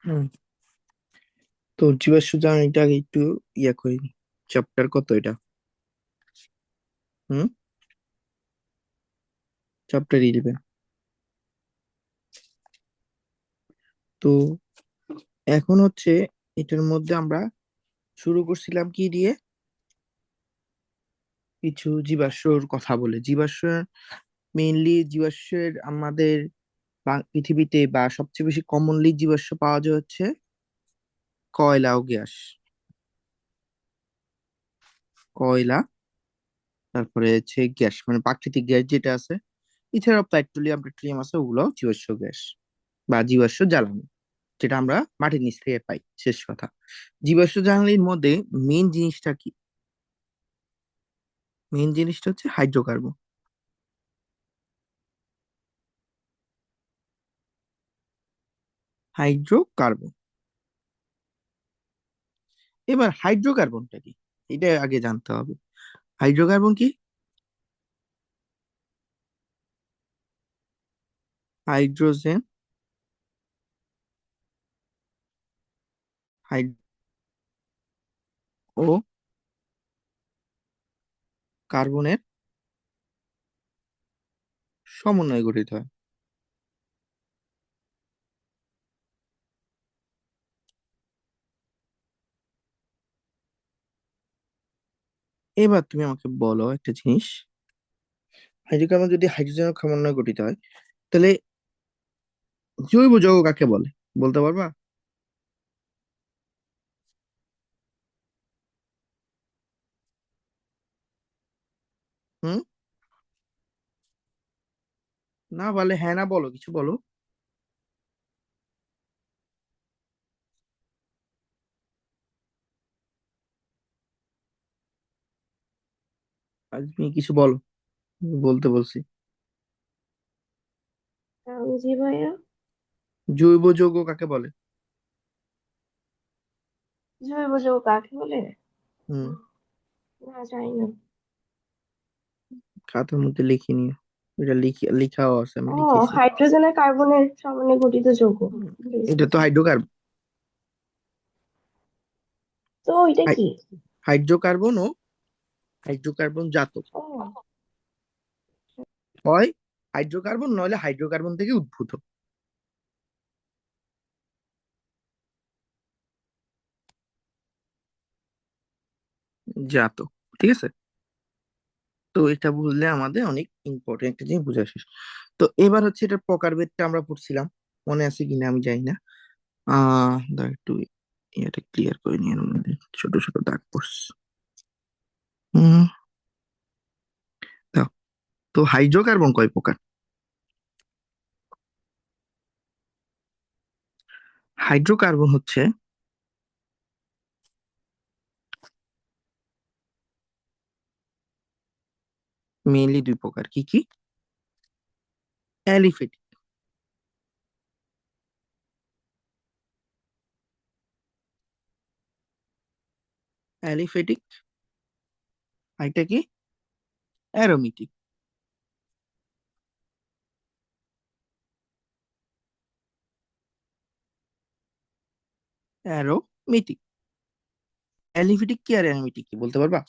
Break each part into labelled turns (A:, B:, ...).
A: হুম। তো জীবাশ্ম জ্বালানিটা আগে একটু ইয়া করি। চ্যাপ্টার কত এটা? হুম। চ্যাপ্টার 11। তো এখন হচ্ছে এটার মধ্যে আমরা শুরু করছিলাম কি দিয়ে? কিছু জীবাশ্মর কথা বলে। জীবাশ্ম মেইনলি জীবাশ্মের আমাদের পৃথিবীতে বা সবচেয়ে বেশি কমনলি জীবাশ্ম পাওয়া যায় হচ্ছে কয়লা ও গ্যাস। কয়লা, তারপরে হচ্ছে গ্যাস মানে প্রাকৃতিক গ্যাস যেটা আছে। এছাড়াও পেট্রোলিয়াম পেট্রোলিয়াম আছে, ওগুলো জীবাশ্ম গ্যাস বা জীবাশ্ম জ্বালানি, যেটা আমরা মাটির নিচ থেকে পাই। শেষ কথা, জীবাশ্ম জ্বালানির মধ্যে মেইন জিনিসটা কি? মেইন জিনিসটা হচ্ছে হাইড্রোকার্বন। হাইড্রোকার্বন। এবার হাইড্রোকার্বনটা কি, এটা আগে জানতে হবে। হাইড্রোকার্বন কি? হাইড্রোজেন, হাইড ও কার্বনের সমন্বয়ে গঠিত হয়। এবার তুমি আমাকে বলো একটা জিনিস, হাইড্রোকার্বন যদি হাইড্রোজেনের সমন্বয়ে গঠিত হয়, তাহলে জৈব যৌগ কাকে বলে, বলতে পারবা? হুম। না বলে হ্যাঁ না বলো, কিছু বলো। আজ তুমি কিছু বলো, বলতে বলছি।
B: জি ভাইয়া।
A: জৈব যৌগ কাকে বলে?
B: জৈব যৌগ কাকে বলে?
A: হুম।
B: না, জানি না।
A: খাতার মধ্যে লিখে নিও, এটা লিখাও আছে, আমি
B: ও,
A: লিখেছি।
B: হাইড্রোজেন আর কার্বনের সমন্বয়ে গঠিত যৌগ।
A: হুম,
B: বুঝতে
A: এটা তো
B: পেরেছি।
A: হাইড্রোকার্বন।
B: তো এটা কি?
A: হাইড্রোকার্বন ও হাইড্রোকার্বন জাত
B: ও,
A: হয়। হাইড্রোকার্বন নইলে হাইড্রোকার্বন থেকে উদ্ভূত জাত। ঠিক আছে। তো এটা বুঝলে আমাদের অনেক ইম্পর্টেন্ট একটা জিনিস বুঝে আসিস। তো এবার হচ্ছে এটার প্রকারভেদটা আমরা পড়ছিলাম, মনে আছে কিনা আমি জানি না। দাঁড়া একটু এটা ক্লিয়ার করে নিয়ে, এর মধ্যে ছোট ছোট দাগ পড়ছে। হুম। দাও। তো হাইড্রোকার্বন কয় প্রকার? হাইড্রোকার্বন হচ্ছে মেইনলি দুই প্রকার। কি কি? অ্যালিফেটিক। অ্যালিফেটিক। এটা কি? অ্যারোমেটিক। অ্যারোমেটিক। অ্যালিফেটিক কি আর অ্যারোমেটিক কি বলতে পারবা?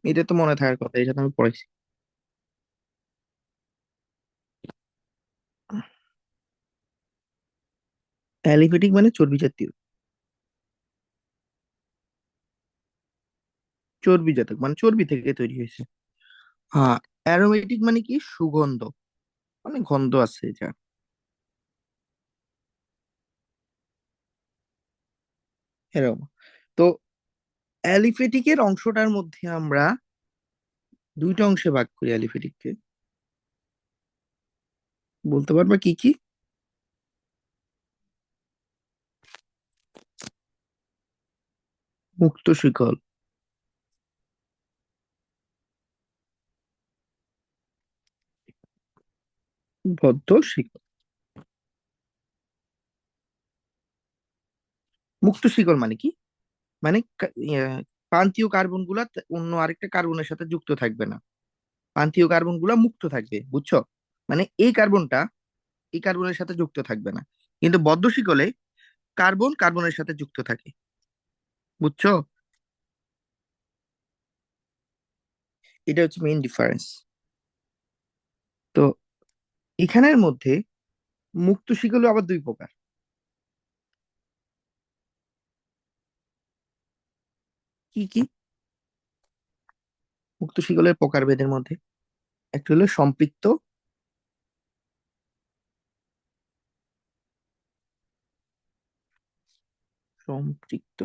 A: এটা তো মনে থাকার কথা, এটা তো আমি পড়াইছি। অ্যালিফেটিক মানে চর্বি জাতীয়। চর্বি জাতক মানে চর্বি থেকে তৈরি হয়েছে। হ্যাঁ। অ্যারোমেটিক মানে কি? সুগন্ধ, মানে গন্ধ আছে এটা। এরকম। তো অ্যালিফেটিকের অংশটার মধ্যে আমরা দুইটা অংশে ভাগ করি অ্যালিফেটিককে। বলতে পারবা কি কি? মুক্ত শিকল, বদ্ধ শিকল। মুক্ত শিকল মানে কি? মানে প্রান্তীয় কার্বন গুলা অন্য আরেকটা কার্বনের সাথে যুক্ত থাকবে না, প্রান্তীয় কার্বন গুলা মুক্ত থাকবে, বুঝছো? মানে এই কার্বনের সাথে যুক্ত থাকবে না, কিন্তু বদ্ধ শিকলে কার্বন কার্বনের সাথে যুক্ত থাকে, বুঝছো? এটা হচ্ছে মেইন ডিফারেন্স। তো এখানের মধ্যে মুক্ত শিকলও আবার দুই প্রকার। কি কি মুক্ত শিকলের প্রকারভেদের মধ্যে? একটা হলো সম্পৃক্ত, সম্পৃক্ত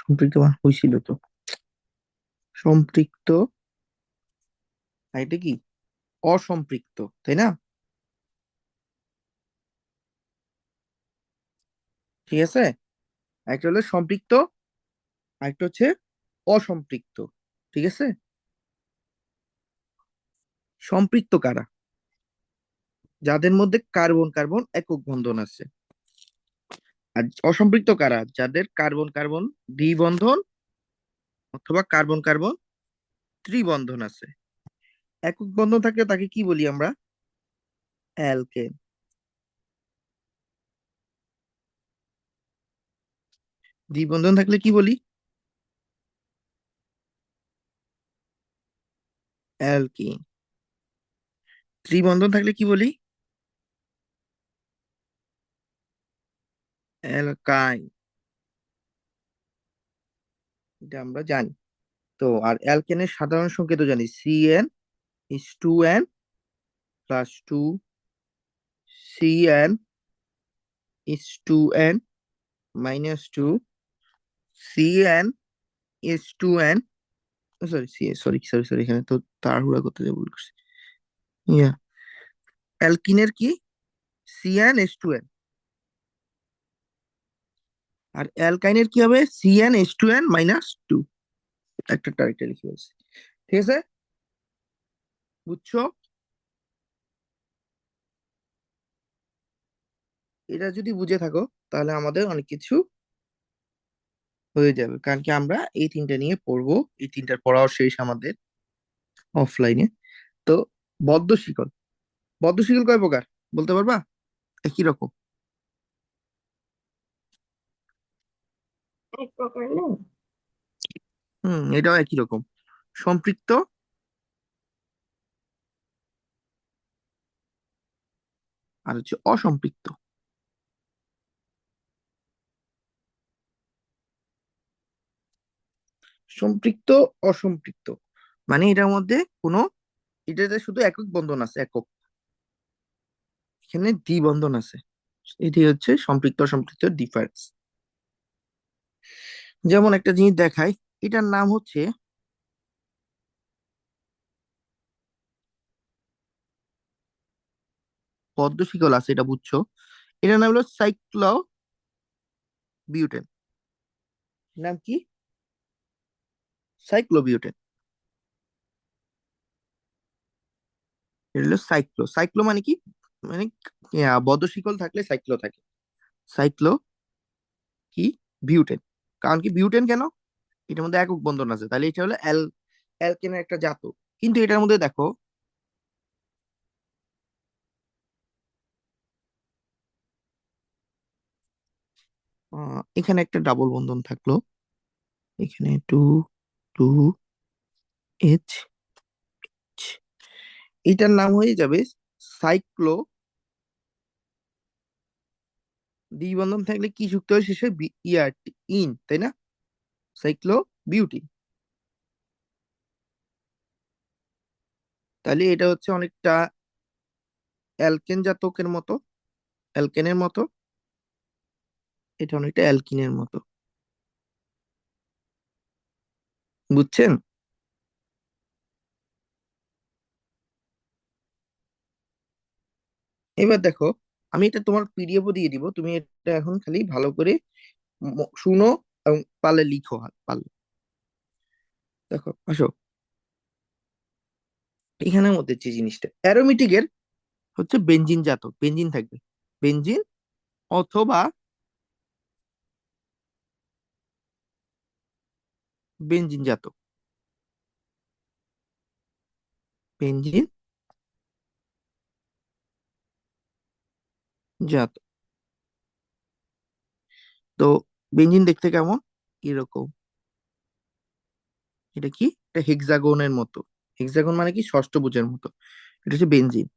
A: সম্পৃক্ত হয়েছিল তো, সম্পৃক্ত, আর এটা কি অসম্পৃক্ত, তাই না? ঠিক আছে, একটা হলো সম্পৃক্ত, আরেকটা হচ্ছে অসম্পৃক্ত। ঠিক আছে, সম্পৃক্ত কারা? যাদের মধ্যে কার্বন কার্বন একক বন্ধন আছে। আর অসম্পৃক্ত কারা? যাদের কার্বন কার্বন দ্বিবন্ধন অথবা কার্বন কার্বন ত্রিবন্ধন আছে। একক বন্ধন থাকলে তাকে কি বলি আমরা? অ্যালকেন। দ্বিবন্ধন থাকলে কি বলি? অ্যালকিন। ত্রিবন্ধন থাকলে কি বলি? অ্যালকাইন। এটা আমরা জানি। তো আর অ্যালকেনের সাধারণ সংকেত জানি, CN is 2N plus 2, CN is 2N minus 2, CN is 2N, sorry sorry sorry sorry, এখানে তো তাড়াহুড়া করতে যে ভুল করছি। ইয়া, অ্যালকিনের কি? CnH2n। আর অ্যালকাইনের কি হবে? CnH2n minus 2। একটা আরেকটা লিখে বলছি, ঠিক আছে, বুঝছো? এটা যদি বুঝে থাকো তাহলে আমাদের অনেক কিছু হয়ে যাবে, কারণ কি আমরা এই তিনটা নিয়ে পড়বো, এই তিনটার পড়াও শেষ আমাদের অফলাইনে। তো বদ্ধ শিকল, বদ্ধ শিকল কয় প্রকার বলতে পারবা? একই রকম।
B: এক প্রকার না?
A: এটাও একই রকম, সম্পৃক্ত আর হচ্ছে অসম্পৃক্ত। সম্পৃক্ত, অসম্পৃক্ত, মানে এটার মধ্যে কোনো, এটাতে শুধু একক বন্ধন আছে, একক, এখানে দ্বিবন্ধন আছে। এটি হচ্ছে সম্পৃক্ত অসম্পৃক্ত ডিফারেন্স। যেমন একটা জিনিস দেখাই, এটার নাম হচ্ছে, পদ্ম শিকল আছে এটা বুঝছো, এটার নাম হলো সাইক্লো বিউটেন। নাম কি? সাইক্লোবিউটেন। এটা হলো সাইক্লো, সাইক্লো মানে কি? মানে বদ্ধ শিকল থাকলে সাইক্লো থাকে, সাইক্লো কি বিউটেন। কারণ কি বিউটেন কেন? এটার মধ্যে একক বন্ধন আছে, তাহলে এটা হলো অ্যালকেনের একটা জাত। কিন্তু এটার মধ্যে দেখো, এখানে একটা ডাবল বন্ধন থাকলো, এখানে 2 2 H, এটার নাম হয়ে যাবে সাইক্লো। দ্বিবন্ধন থাকলে কি যুক্ত হয় শেষে? ইয়ার, ইন, তাই না? Cyclo butene. তাহলে এটা হচ্ছে অনেকটা অ্যালকেন জাতকের মতো, অ্যালকেনের মতো, এটা অনেকটা অ্যালকিনের মতো, বুঝছেন? এবার দেখো, আমি এটা তোমার পিডিএফও দিয়ে দিব, তুমি এটা এখন খালি ভালো করে শুনো এবং পারলে লিখো, পারলে। দেখো আসো, এখানের মধ্যে যে জিনিসটা অ্যারোমেটিকের হচ্ছে বেঞ্জিন জাত, বেঞ্জিন থাকবে, বেঞ্জিন অথবা বেনজিন জাত। বেনজিন জাত। তো বেনজিন দেখতে কেমন? এরকম। এটা কি? এটা হেক্সাগনের মতো। হেক্সাগন মানে কি? ষষ্ঠভুজের মতো। এটা হচ্ছে বেনজিন।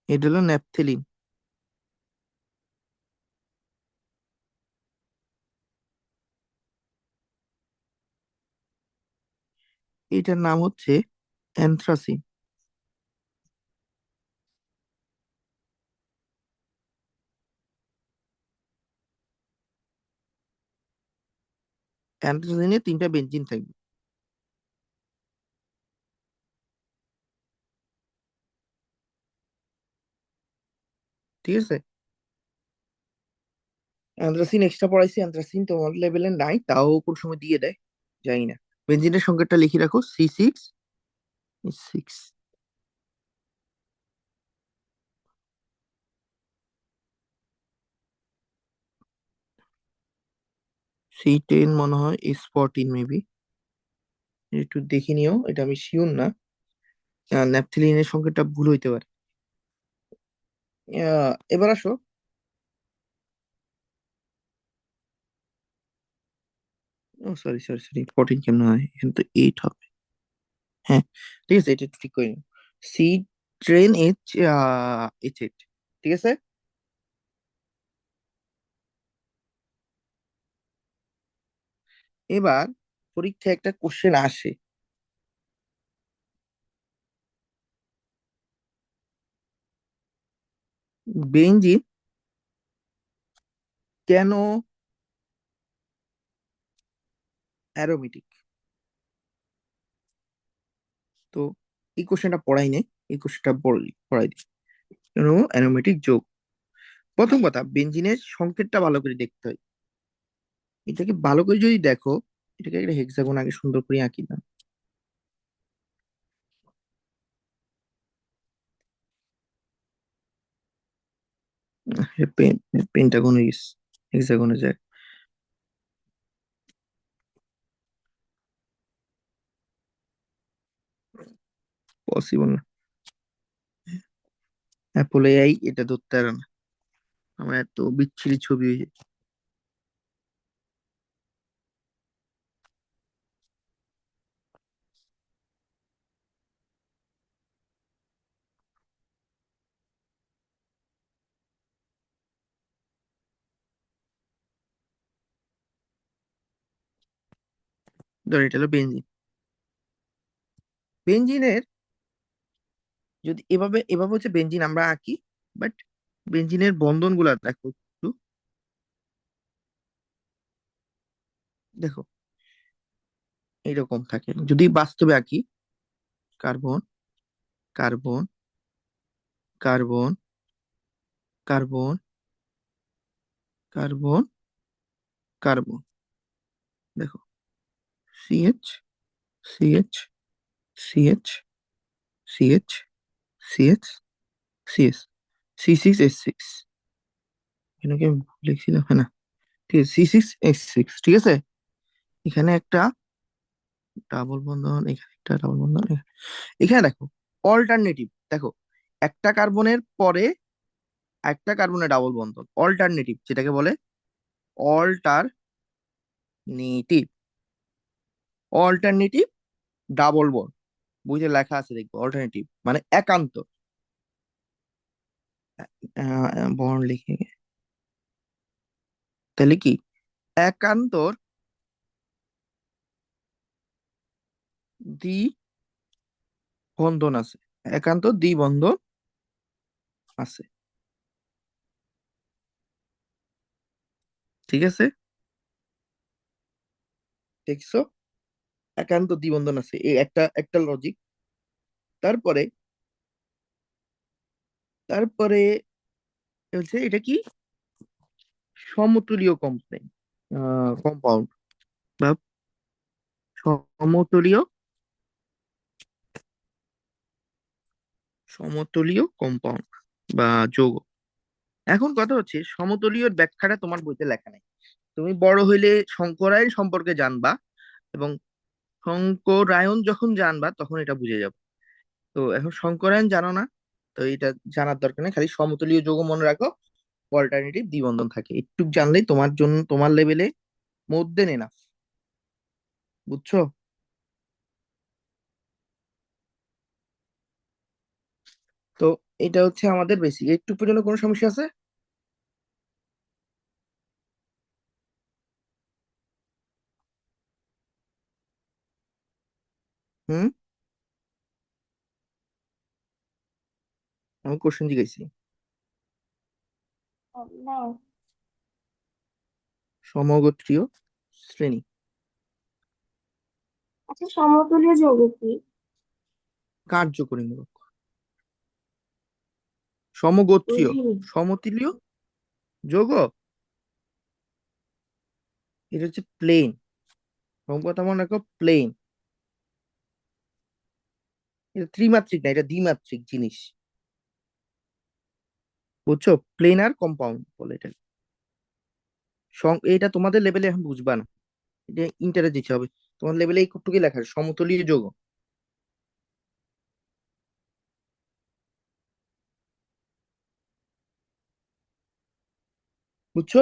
A: এটা হলো ন্যাপথেলিন। এটার নাম হচ্ছে অ্যানথ্রাসিন। অ্যানথ্রাসিনে তিনটা বেনজিন থাকবে। ঠিক আছে। অ্যানথ্রাসিন এক্সট্রা পড়াইছি, অ্যানথ্রাসিন তোমার লেভেলে নাই, তাও কোন সময় দিয়ে দেয়, জানি না। বেনজিনের সংকেতটা লিখে রাখো, C6H6। C10 মনে হয়, S14 মেবি। একটু দেখে নিও, এটা আমি শিওর না। ন্যাপথেলিনের সংকেতটা ভুল হইতে পারে। এবার আসো। ও সরি সরি সরি, 14 কেমন হয়? এখানে তো 8 হবে। হ্যাঁ, ঠিক আছে, এটা একটু ঠিক করে নিও। C three H8। ঠিক আছে। এবার পরীক্ষায় একটা কোশ্চেন আসে, বেঞ্জিন কেন অ্যারোমেটিক? তো এই কোশ্চেনটা পড়াই নেই, এই কোশ্চেনটা পড়াই দিই। কেন অ্যারোমেটিক যোগ? প্রথম কথা, বেঞ্জিনের সংকেতটা ভালো করে দেখতে হয়। এটাকে ভালো করে যদি দেখো, এটাকে একটা হেক্সাগন আগে সুন্দর করে আঁকি না। পেন্টাগন হেক্সাগনে যায়। পসিবল না। অ্যাপল এআই এটা ধরতে পারে না। আমার এত বিচ্ছিরি ছবি হয়েছে। ধর এটা হলো বেঞ্জিন। বেঞ্জিনের যদি এভাবে এভাবে হচ্ছে বেঞ্জিন আমরা আঁকি, বাট বেঞ্জিনের বন্ধন গুলা দেখো একটু। দেখো এইরকম থাকে যদি বাস্তবে আঁকি। Carbon, carbon, carbon, carbon, carbon, carbon. দেখো, CH, CH, CH, CH, CH, CS, C6H6। এখানে কি আমি ভুল লিখছিলাম? হ্যাঁ, না, ঠিক আছে, C6H6। ঠিক আছে। এখানে একটা ডাবল বন্ধন, এখানে একটা ডাবল বন্ধন, এখানে দেখো অল্টারনেটিভ। দেখো, একটা কার্বনের পরে একটা কার্বনের ডাবল বন্ধন, অল্টারনেটিভ যেটাকে বলে। Alternative, alternative double bond. বইতে লেখা আছে, দেখবো অল্টারনেটিভ মানে একান্ত। বন্ড লিখে তাহলে কি? একান্তর দ্বি বন্ধন আছে, একান্ত দ্বিবন্ধন আছে। ঠিক আছে, দেখছো? একান্ত দ্বিবন্ধন আছে, এই একটা একটা লজিক। তারপরে তারপরে হচ্ছে এটা কি? সমতুলীয় কম্পাউন্ড, কম্পাউন্ড বা সমতুলীয় সমতলীয় কম্পাউন্ড বা যৌগ। এখন কথা হচ্ছে সমতলীয় ব্যাখ্যাটা তোমার বইতে লেখা নেই। তুমি বড় হইলে শঙ্করায়ন সম্পর্কে জানবা, এবং শঙ্করায়ন যখন জানবা তখন এটা বুঝে যাবে। তো এখন শঙ্করায়ন জানো না, তো এটা জানার দরকার নেই, খালি সমতলীয় যৌগ মনে রাখো। অল্টারনেটিভ দ্বিবন্ধন থাকে, একটু জানলেই তোমার জন্য, তোমার লেভেলে মধ্যে নেই না। বুঝছো? তো এটা হচ্ছে আমাদের বেসিক। একটু পর্যন্ত কোনো সমস্যা আছে? হুম। আমি কোশ্চেন জিজ্ঞাসি।
B: না।
A: সমগোত্রীয় শ্রেণী।
B: আচ্ছা, সমতুল্য যৌগ কি?
A: কার্যকরীমূলক। সমগোত্রীয়।
B: বুঝিনি।
A: সমতুল্য যৌগ, এটা হচ্ছে প্লেন। কথা মনে রাখো, প্লেন। এটা ত্রিমাত্রিক না, এটা দ্বিমাত্রিক জিনিস। বুঝছো? প্লেন আর কম্পাউন্ড বলে এটা। এটা তোমাদের লেভেলে এখন বুঝবা না, এটা ইন্টারে দিতে হবে। তোমার লেভেলে এইটুকুই লেখা আছে, সমতলীয় যৌগ। বুঝছো?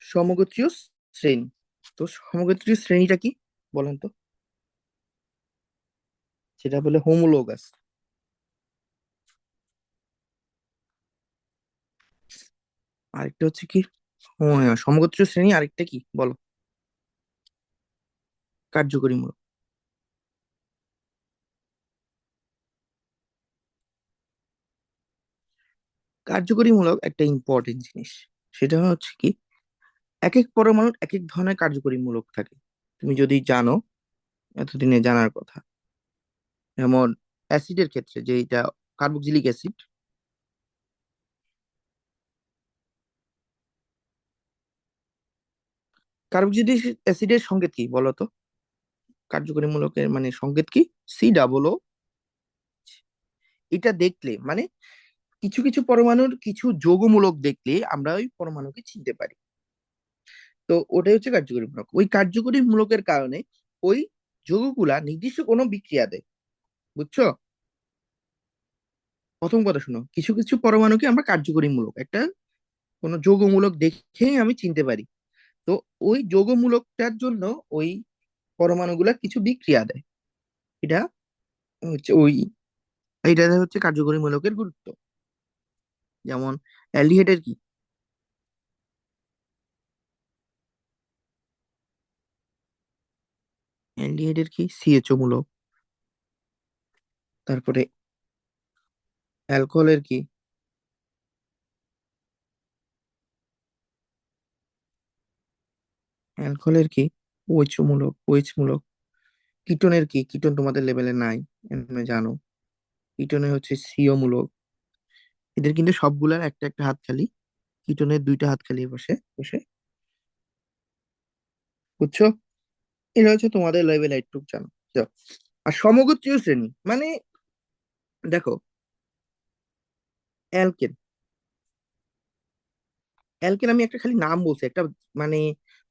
A: সমগোত্রীয় শ্রেণী। তো সমগোত্রীয় শ্রেণীটা কি বলেন তো? সেটা বলে হোমোলোগাস। আরেকটা হচ্ছে কি? সমগোত্রীয় শ্রেণী আরেকটা কি বলো? কার্যকরীমূলক। কার্যকরীমূলক একটা ইম্পর্টেন্ট জিনিস। সেটা হচ্ছে কি, এক এক পরমাণুর এক এক ধরনের কার্যকরীমূলক থাকে। তুমি যদি জানো, এতদিনে জানার কথা। যেমন অ্যাসিডের ক্ষেত্রে যে এটা কার্বক্সিলিক অ্যাসিড। কার্বক্সিলিক অ্যাসিডের সংকেত কি বলো তো? কার্যকরীমূলকের মানে সংকেত কি? C, এটা দেখলে মানে কিছু কিছু পরমাণুর কিছু যৌগমূলক দেখলে আমরা ওই পরমাণুকে চিনতে পারি। তো ওটাই হচ্ছে কার্যকরীমূলক। ওই কার্যকরীমূলকের কারণে ওই যৌগগুলা নির্দিষ্ট কোনো বিক্রিয়া দেয়। বুঝছো? প্রথম কথা শুনো, কিছু কিছু পরমাণুকে আমরা কার্যকরীমূলক একটা কোনো যৌগমূলক দেখেই আমি চিনতে পারি। তো ওই যৌগমূলকটার জন্য ওই পরমাণুগুলা কিছু বিক্রিয়া দেয়। এটা হচ্ছে এইটা হচ্ছে কার্যকরীমূলকের গুরুত্ব। যেমন অ্যালডিহাইডের কি? অ্যালডিহাইডের কি? CHO মূলক। তারপরে অ্যালকোহলের কি? অ্যালকোহলের কি? OH মূলক, OH মূলক। কিটোনের কি? কিটোন তোমাদের লেভেলে নাই, এমনি জানো। কিটোনের হচ্ছে CO মূলক। এদের কিন্তু সবগুলার একটা একটা হাত খালি, কিটোনের দুইটা হাত খালি বসে বসে। বুঝছো? এটা হচ্ছে তোমাদের লেভেল একটু জানো। যাও। আর সমগোত্রীয় শ্রেণী মানে, দেখো, অ্যালকেন। অ্যালকেন আমি একটা খালি নাম বলছি, একটা মানে,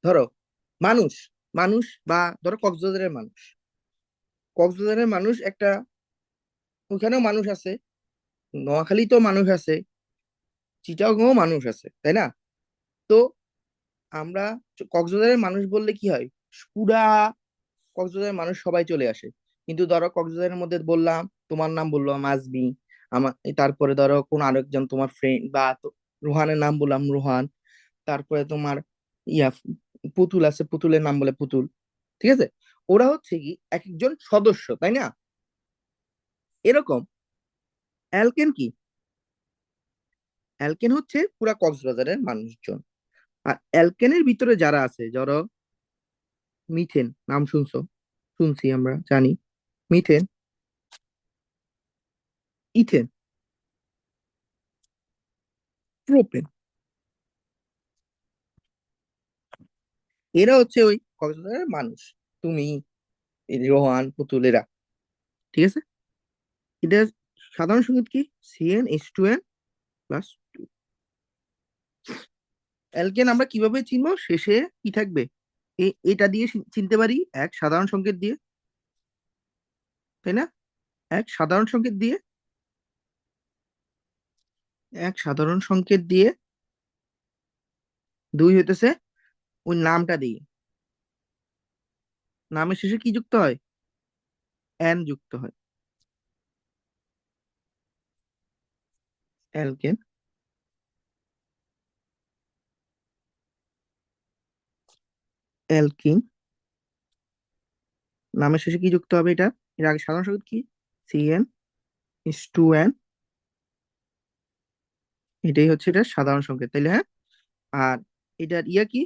A: ধরো মানুষ, মানুষ বা ধরো কক্সবাজারের মানুষ। কক্সবাজারের মানুষ একটা, ওখানেও মানুষ আছে, নোয়াখালীতেও মানুষ আছে, চিটাগংও মানুষ আছে, তাই না? তো আমরা কক্সবাজারের মানুষ বললে কি হয়, পুরা কক্সবাজারের মানুষ সবাই চলে আসে। কিন্তু ধরো কক্সবাজারের মধ্যে বললাম, তোমার নাম বললাম আজমি, আমার তারপরে ধরো কোন আরেকজন তোমার ফ্রেন্ড বা রোহানের নাম বললাম রোহান, তারপরে তোমার ইয়া পুতুল আছে, পুতুলের নাম বলে পুতুল। ঠিক আছে? ওরা হচ্ছে কি এক একজন সদস্য, তাই না? এরকম অ্যালকেন কি? অ্যালকেন হচ্ছে পুরা কক্সবাজারের মানুষজন। আর অ্যালকেনের ভিতরে যারা আছে, ধরো মিথেন, নাম শুনছো? শুনছি, আমরা জানি। মিথেন, ইথেন, প্রোপেন, এরা হচ্ছে ওই কক্সবাজারের মানুষ। তুমি, এই রোহান, পুতুল, এরা। ঠিক আছে? এটা সাধারণ সংকেত কি? CnH2n plus 2। অ্যালকেন আমরা কিভাবে চিনবো? শেষে কি থাকবে? এটা দিয়ে চিনতে পারি, এক সাধারণ সংকেত দিয়ে, তাই না? এক সাধারণ সংকেত দিয়ে, এক সাধারণ সংকেত দিয়ে, দুই হইতেছে ওই নামটা দিয়ে। নামের শেষে কি যুক্ত হয়? এন যুক্ত হয়। অ্যালকেন, অ্যালকিন, নামের শেষে কি যুক্ত হবে? এটা এর আগে সাধারণ সংকেত কি? CnH2n। এটাই হচ্ছে এটা সাধারণ সংকেত, তাইলে হ্যাঁ। আর এটার ইয়া কি?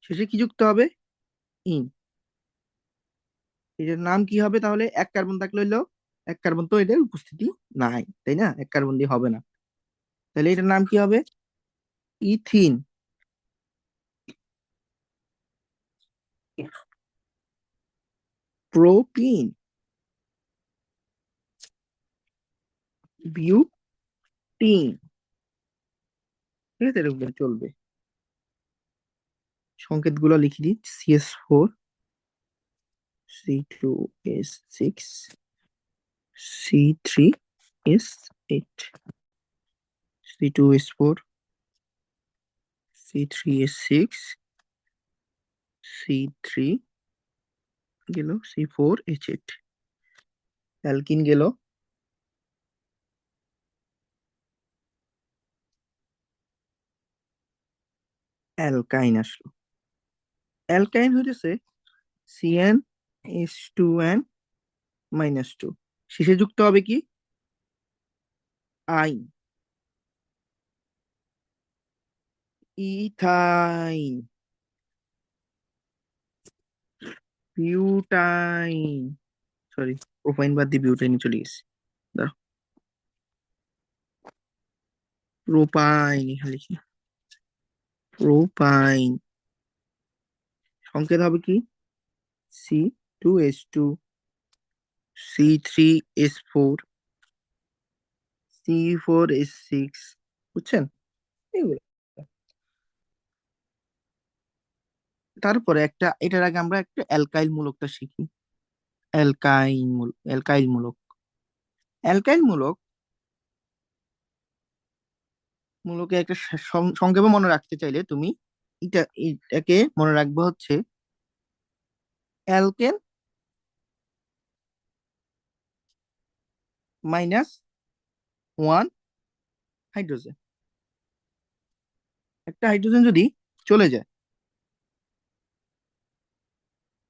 A: শেষে কি যুক্ত হবে? ইন। এটার নাম কি হবে তাহলে? এক কার্বন থাকলে হইলো, এক কার্বন তো এটার উপস্থিতি নাই, তাই না? এক কার্বন দিয়ে হবে না, তাহলে এটার নাম কি হবে? ইথিন। Propene, butene. ঠিক আছে, এরকম করে চলবে। সংকেত গুলো লিখে দিই। CH4, C2S6, C3S8, C2S4, C3S6, C3 গেল, C4H8। অ্যালকিন গেল, অ্যালকাইন আসলো। অ্যালকাইন হইতেছে CnH2n-2। শেষে যুক্ত হবে কি? আইন। ইথাইন, বিউটাইন, সরি, প্রোপাইন বাদ দিয়ে বিউটাইনে চলে গেছে। দাঁড়াও, প্রোপাইন এখানে লিখি। প্রোপাইন সংকেত হবে কি? C2H2, C3S4, C4S6। বুঝছেন এগুলো? তারপরে একটা, এটার আগে আমরা একটা অ্যালকাইল মূলকটা শিখি। অ্যালকাইল মূলক, অ্যালকাইল মূলক, মূলকে একটা সংক্ষেপে মনে রাখতে চাইলে তুমি এটাকে মনে রাখবে হচ্ছে অ্যালকেন -1 হাইড্রোজেন। একটা হাইড্রোজেন যদি চলে যায়,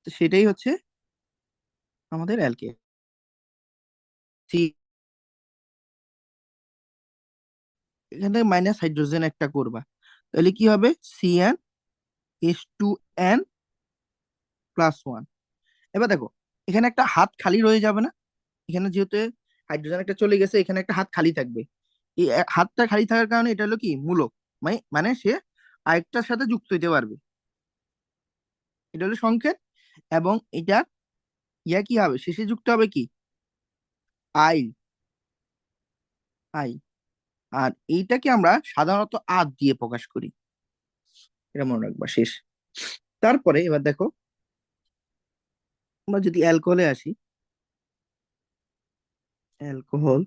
A: তো সেটাই হচ্ছে আমাদের অ্যালকেন। এখান থেকে মাইনাস হাইড্রোজেন একটা করবা, তাহলে কি হবে? CnH2n+1। এবার দেখো, এখানে একটা হাত খালি রয়ে যাবে না? এখানে যেহেতু হাইড্রোজেন একটা চলে গেছে, এখানে একটা হাত খালি থাকবে। এই হাতটা খালি থাকার কারণে এটা হলো কি? মূলক। মানে সে আরেকটার সাথে যুক্ত হইতে পারবে। এটা হলো সংকেত। এবং এটা ইয়া কি হবে? শেষে যুক্ত হবে কি? আই। আই। আর এইটাকে আমরা সাধারণত আদ দিয়ে প্রকাশ করি, এটা মনে রাখবা। শেষ। তারপরে এবার দেখো, আমরা যদি অ্যালকোহলে আসি, অ্যালকোহল,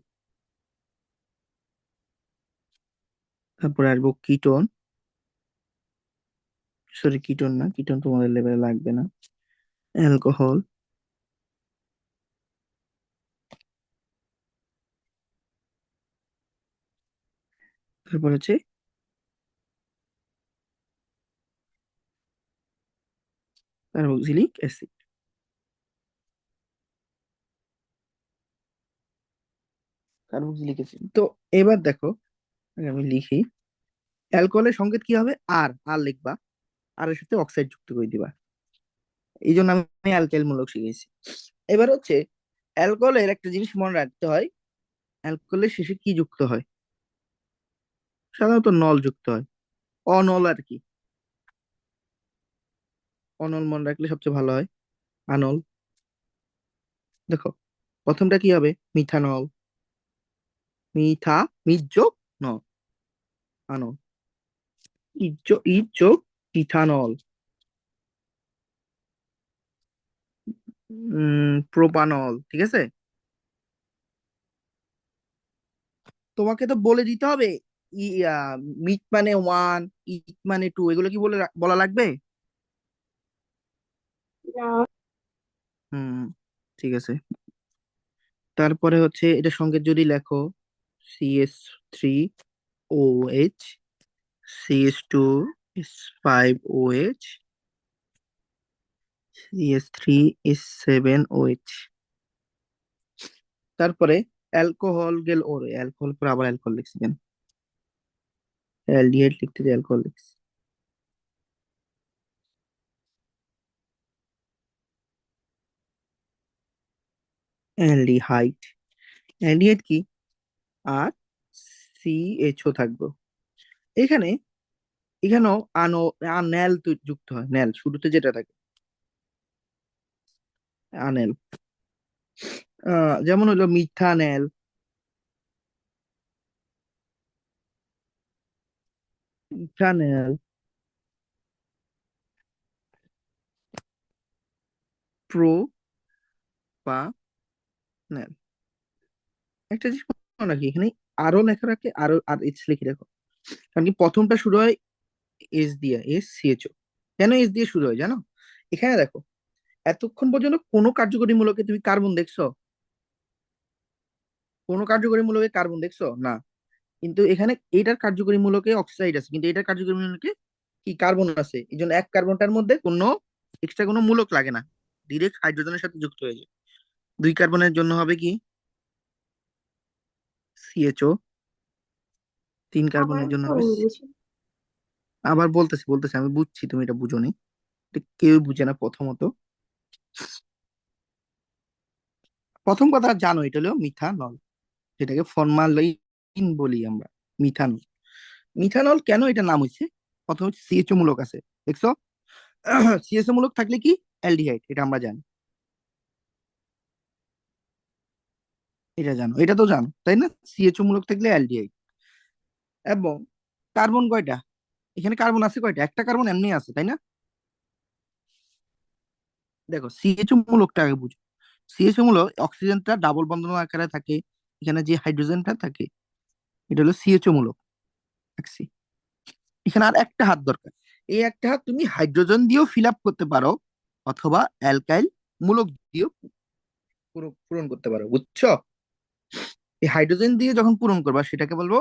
A: তারপরে আসবো কিটোন। সরি, কিটোন না, কিটোন তোমাদের লেভেলে লাগবে না। অ্যালকোহল, তারপর হচ্ছে কার্বক্সিলিক অ্যাসিড। Carboxylic acid. তো এবার দেখো, আগে আমি লিখি। অ্যালকোহলের সংকেত কি হবে? আর আর লিখবা, আর এর সাথে অক্সাইড যুক্ত করে দিবা। এই জন্য আমি অ্যালকাইল মূলক শিখেছি। এবার হচ্ছে অ্যালকোহলের একটা জিনিস মনে রাখতে হয়, অ্যালকোহলের শেষে কি যুক্ত হয়? সাধারণত নল যুক্ত হয়। অনল আর কি, অনল মনে রাখলে সবচেয়ে ভালো হয়। আনল। দেখো, প্রথমটা কি হবে? মিথানল। মিঠা, মিথ যোগ ন, আনল। ইট যোগ ইথানল। প্রোপানল, ঠিক আছে। তোমাকে তো বলে দিতে হবে। মিট মানে ওয়ান, ইট মানে টু, এগুলো কি বলা লাগবে?
B: না।
A: হুম, ঠিক আছে। তারপরে হচ্ছে এটা সঙ্গে যদি লেখো, CH3OH, CH2 is 5OH, CH3 is 7OH। তারপরে অ্যালকোহল গেল, ওরে অ্যালকোহল পরে আবার অ্যালকোহল লিখছি কেন? অ্যালডিহাইড লিখতে যে অ্যালকোহল লিখছি। অ্যালডিহাইড, অ্যালডিহাইড কি? আর CHO থাকবে এখানে। এখানেও ন্যাল যুক্ত হয়, ন্যাল শুরুতে যেটা থাকে, আনেল। যেমন হলো মিথানেল, ইথানেল, প্রোপানেল। একটা জিনিস মনে রাখি এখানে, আরো লেখা রাখে, আরো আর এইচ লিখে রাখো। কারণ কি প্রথমটা শুরু হয় এস দিয়ে, SCHO। কেন এস দিয়ে শুরু হয় জানো? এখানে দেখো, এতক্ষণ পর্যন্ত কোনো কার্যকরী মূলকে তুমি কার্বন দেখছো? কোনো কার্যকরী মূলকে কার্বন দেখছো না। কিন্তু এখানে এইটার কার্যকরী মূলকে অক্সাইড আছে, কিন্তু এটার কার্যকরী মূলকে কি কার্বন আছে। এই জন্য এক কার্বনটার মধ্যে কোনো এক্সট্রা কোনো মূলক লাগে না, ডিরেক্ট হাইড্রোজেনের সাথে যুক্ত হয়ে যায়। দুই কার্বনের জন্য হবে কি CHO, তিন
B: আবার
A: কার্বনের জন্য হবে
B: বলুন বুঝি।
A: আবার বলতেছি বলতেছি, আমি বুঝছি তুমি এটা বুঝোনি। এটা কেউ বুঝে না প্রথমত। প্রথম কথা জানো, এটা হলো মিথানল, যেটাকে ফরমালিন বলি আমরা। মিথানল, মিথানল কেন এটা নাম হয়েছে? প্রথম হচ্ছে CHO মূলক আছে, দেখছো? CHO মূলক থাকলে কি অ্যালডিহাইড, এটা আমরা জানি। এটা জানো, এটা তো জানো তাই না? CHO মূলক থাকলে অ্যালডিহাইড। এবং কার্বন কয়টা? এখানে কার্বন আছে কয়টা? একটা কার্বন এমনি আছে তাই না? দেখো CHO মূলকটা আগে বুঝো। CHO মূলক অক্সিজেনটা ডাবল বন্ধন আকারে থাকে, এখানে যে হাইড্রোজেনটা থাকে এটা হলো CHO মূলক, রাখছি। এখানে আর একটা হাত দরকার। এই একটা হাত তুমি হাইড্রোজেন দিয়েও ফিল আপ করতে পারো, অথবা অ্যালকাইল মূলক দিয়েও পূরণ করতে পারো, বুঝছো? এই হাইড্রোজেন দিয়ে যখন পূরণ করবা সেটাকে বলবো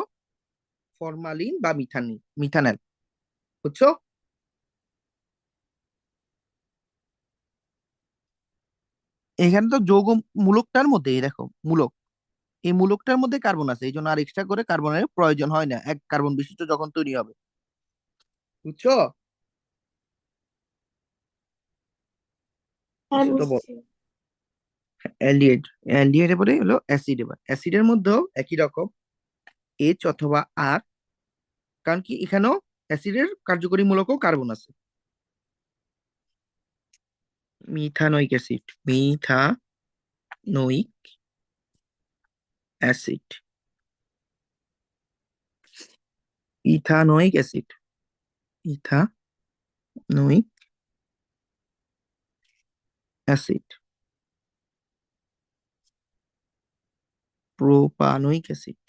A: ফরমালিন বা মিথানেল, বুঝছো? এখানে তো যৌগ মূলকটার মধ্যে, এই দেখো মূলক, এই মূলকটার মধ্যে কার্বন আছে, এই জন্য আর এক্সট্রা করে কার্বনের প্রয়োজন হয় না এক কার্বন বিশিষ্ট যখন তৈরি হবে, বুঝছো?
B: হ্যাঁ,
A: বুঝছো তো বল।
B: বুঝছি।
A: অ্যালডিহাইড, অ্যালডিহাইড পরে হলো অ্যাসিড। এবার অ্যাসিডের মধ্যেও একই রকম, H অথবা আর। কারণ কি এখানেও অ্যাসিডের কার্যকরী মূলকও কার্বন আছে। Methanoic acid, methanoic acid, ethanoic acid, ethanoic acid, propanoic acid.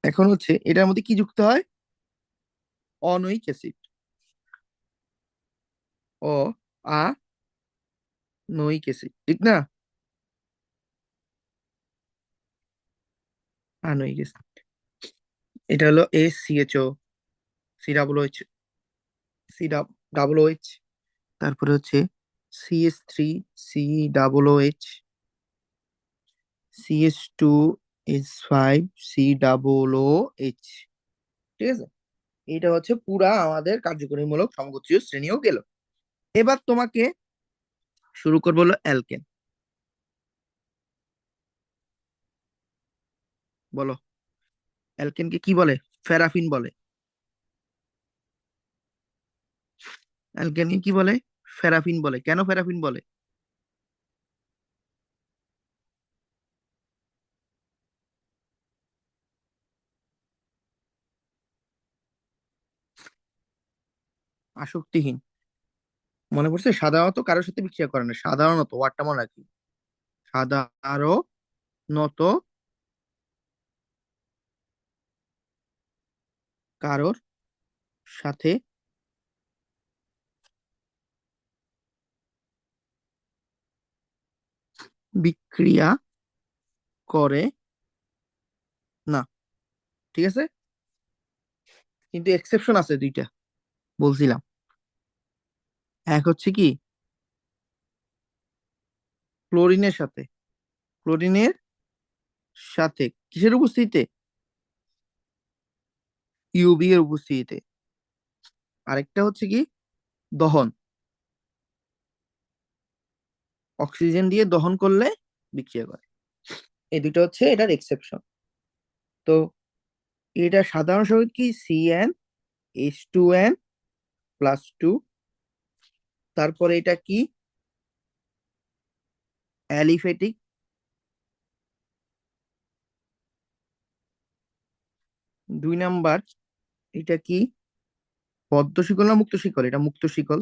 A: এখন হচ্ছে এটার মধ্যে কি যুক্ত হয়? অনয়িক অ্যাসিড, ও আনয়িক অ্যাসিড, ঠিক না? আনয়িক অ্যাসিড, এটা হলো SCHO, C OH, C OH। তারপরে হচ্ছে CH3, COOH, CH2 is 5, COOH। ঠিক আছে, এটা হচ্ছে পুরা আমাদের কার্যকরীমূলক সমগোত্রীয় শ্রেণীও গেল। এবার তোমাকে শুরু করবো হলো অ্যালকেন। বলো, অ্যালকেনকে কি বলে? ফেরাফিন বলে। অ্যালকেনকে কি বলে? ফেরাফিন বলে। কেন ফেরাফিন বলে? আসক্তিহীন। মনে পড়ছে, সাধারণত কারোর সাথে বিক্রিয়া করে না, সাধারণত ওয়ার্ডটা মনে রাখি। সাধারণত কারোর সাথে বিক্রিয়া করে না। ঠিক আছে, কিন্তু এক্সেপশন আছে দুইটা, বলছিলাম। এক হচ্ছে কি, ক্লোরিনের সাথে। ক্লোরিনের সাথে কিসের উপস্থিতিতে? ইউভি এর উপস্থিতিতে। আরেকটা হচ্ছে কি, দহন। অক্সিজেন দিয়ে দহন করলে বিক্রিয়া করে। এই দুটো হচ্ছে এটার এক্সেপশন। তো এটা সাধারণ সহিত কি, CnH2n+2। তারপরে এটা কি, অ্যালিফেটিক। দুই নাম্বার, এটা কি, পদ্ম শিকল না মুক্ত শিকল? এটা মুক্ত শিকল।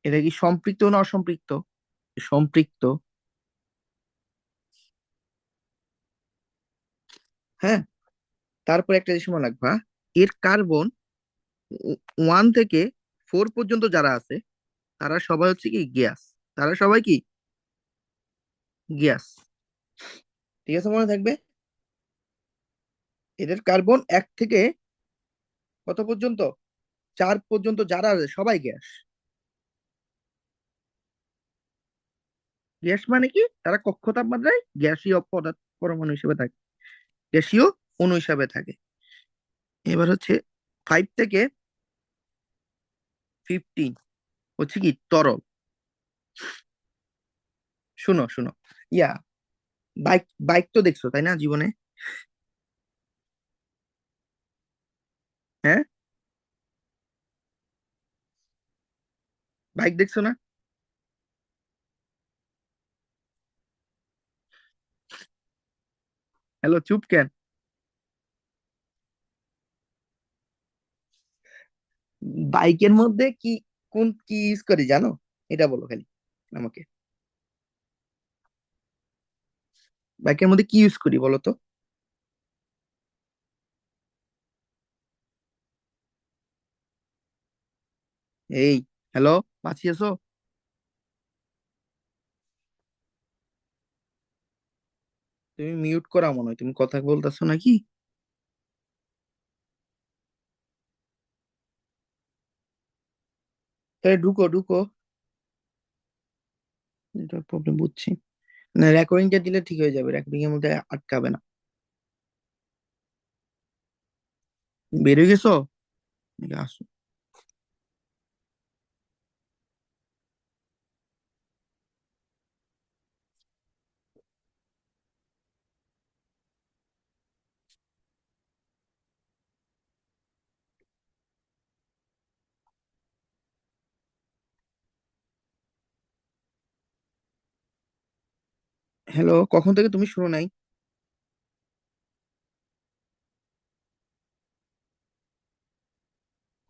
A: এটা কি সম্পৃক্ত না অসম্পৃক্ত? সম্পৃক্ত। হ্যাঁ। তারপর একটা জিনিস মনে রাখবা, এর কার্বন 1 থেকে 4 পর্যন্ত যারা আছে, তারা সবাই হচ্ছে কি গ্যাস। তারা সবাই কি গ্যাস। ঠিক আছে, মনে থাকবে। এদের কার্বন 1 থেকে কত পর্যন্ত, 4 পর্যন্ত যারা আছে সবাই গ্যাস। গ্যাস মানে কি, তারা কক্ষ তাপমাত্রায় গ্যাসীয় পদার্থ পরমাণু হিসেবে থাকে, গ্যাসীয় অণু হিসাবে থাকে। এবার হচ্ছে 5 থেকে 15 হচ্ছে কি তরল। শুনো শুনো, ইয়া, বাইক বাইক তো দেখছো তাই না জীবনে? হ্যাঁ, বাইক দেখছো না? হ্যালো, চুপ কেন? বাইকের মধ্যে কি, কোন কি ইউজ করি জানো? এটা বলো খালি আমাকে। বাইকের মধ্যে কি ইউজ করি বলো তো? এই, হ্যালো, বাঁচিয়ে আছো? তুমি মিউট করা মনে হয়, তুমি কথা বলতেছো নাকি? তাহলে ঢুকো ঢুকো। এটা প্রবলেম বুঝছি। না, রেকর্ডিংটা দিলে ঠিক হয়ে যাবে, রেকর্ডিং এর মধ্যে আটকাবে না। বের হয়ে গেছো? নাকি আসো? হ্যালো, কখন থেকে তুমি শুনো নাই?